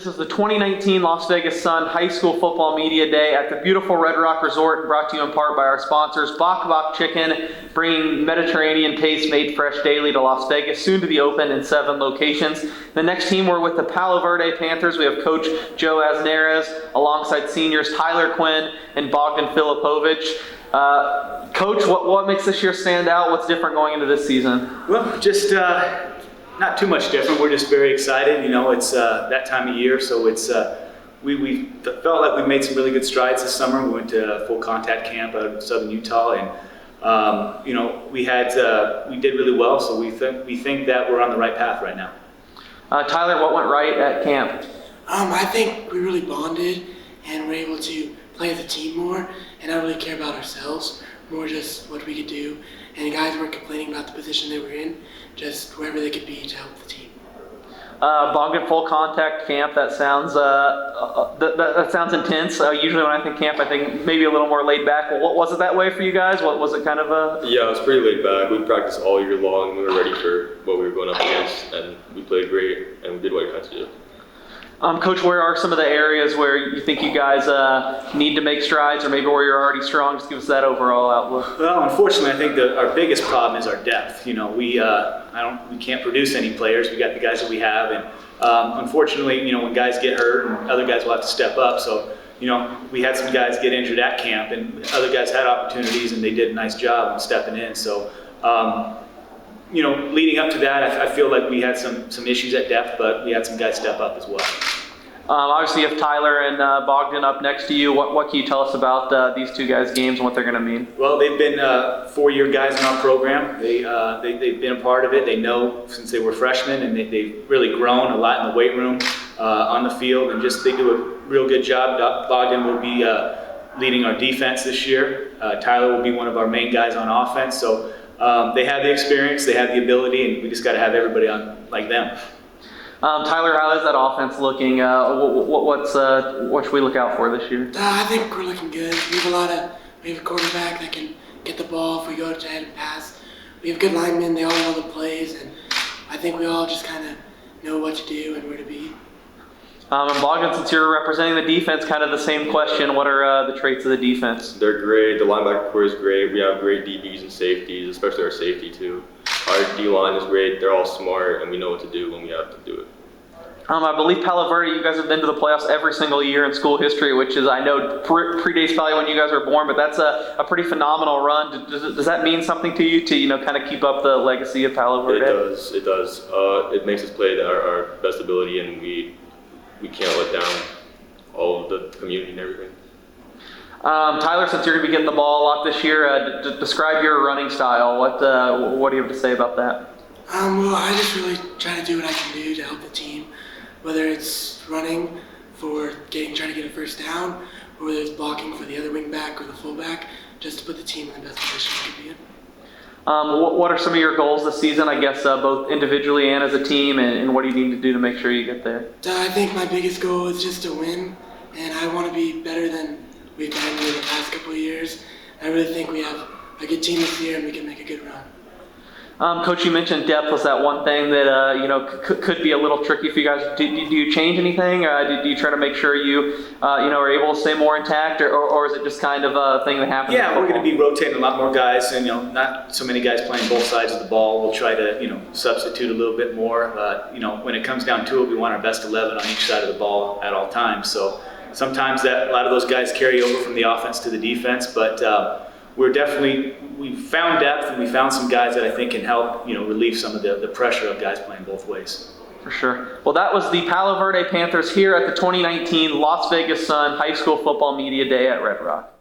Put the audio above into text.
This is the 2019 Las Vegas Sun High School Football Media Day at the beautiful Red Rock Resort, brought to you in part by our sponsors, Bok Bok Chicken, bringing Mediterranean taste made fresh daily to Las Vegas, soon to be open in 7 locations. The next team, we're with the Palo Verde Panthers. We have Coach Joe Asnares alongside seniors Tyler Quinn and Bogdan Filipovich. Coach, what makes this year stand out? What's different going into this season? Well, just not too much different. We're just very excited. You know, it's that time of year, so it's we felt like we made some really good strides this summer. We went to a full contact camp out of southern Utah, and you know, we did really well. So we think that we're on the right path right now. Tyler, what went right at camp? I think we really bonded and were able to play as a team more and not really care about ourselves, more just what we could do. And the guys weren't complaining about the position they were in, just wherever they could be to help the team. Bogdan full contact camp. That sounds that sounds intense. Usually when I think camp, I think maybe a little more laid back. Well, what was it that way for you guys? What was it kind of a? Yeah, it was pretty laid back. We practiced all year long. We were ready for what we were going up against, and we played great and we did what we had to do. Coach, where are some of the areas where you think you guys need to make strides, or maybe where you're already strong? Just give us that overall outlook. Well, unfortunately, I think our biggest problem is our depth. You know, we can't produce any players. We got the guys that we have, and unfortunately, you know, when guys get hurt, and other guys will have to step up. So, you know, we had some guys get injured at camp, and other guys had opportunities, and they did a nice job of stepping in. So, you know, leading up to that, I feel like we had some issues at depth, but we had some guys step up as well. Obviously, you have Tyler and Bogdan up next to you. What can you tell us about these two guys' games and what they're going to mean? Well, they've been 4-year guys in our program. They've been a part of it. They know since they were freshmen, and they've really grown a lot in the weight room, on the field, and just they do a real good job. Bogdan will be leading our defense this year. Tyler will be one of our main guys on offense. So they have the experience, they have the ability, and we just got to have everybody on like them. Tyler, how is that offense looking? What should we look out for this year? I think we're looking good. We have a quarterback that can get the ball if we go ahead and pass. We have good linemen. They all know the plays, and I think we all just kind of know what to do and where to be. And Bogdan, since you're representing the defense, kind of the same question. What are the traits of the defense? They're great. The linebacker core is great. We have great DBs and safeties, especially our safety too. Our D-line is great. They're all smart, and we know what to do when we have to do it. I believe Palo Verde, you guys have been to the playoffs every single year in school history, which is, I know, predates probably when you guys were born, but that's a pretty phenomenal run. Does that mean something to you to, you know, kind of keep up the legacy of Palo Verde? It does. It makes us play our best ability, and we can't let down all of the community and everything. Tyler, since you're going to be getting the ball a lot this year, describe your running style. What do you have to say about that? Well, I just really try to do what I can do to help the team, whether it's running for trying to get a first down, or whether it's blocking for the other wing back or the fullback, just to put the team in the best position it could be in. What are some of your goals this season, I guess, both individually and as a team, and what do you need to do to make sure you get there? I think my biggest goal is just to win, and I want to be better than we've been in the past couple of years. I really think we have a good team this year, and we can make a good run. Coach, you mentioned depth was that one thing that you know could be a little tricky for you guys. Do you change anything? Do you try to make sure you are able to stay more intact, or is it just kind of a thing that happens? Yeah, we're going to be rotating a lot more guys, and not so many guys playing both sides of the ball. We'll try to substitute a little bit more. When it comes down to it, we want our best 11 on each side of the ball at all times. So sometimes a lot of those guys carry over from the offense to the defense, but we found depth, and we found some guys that I think can help, relieve some of the pressure of guys playing both ways. For sure. Well, that was the Paloverde Panthers here at the 2019 Las Vegas Sun High School Football Media Day at Red Rock.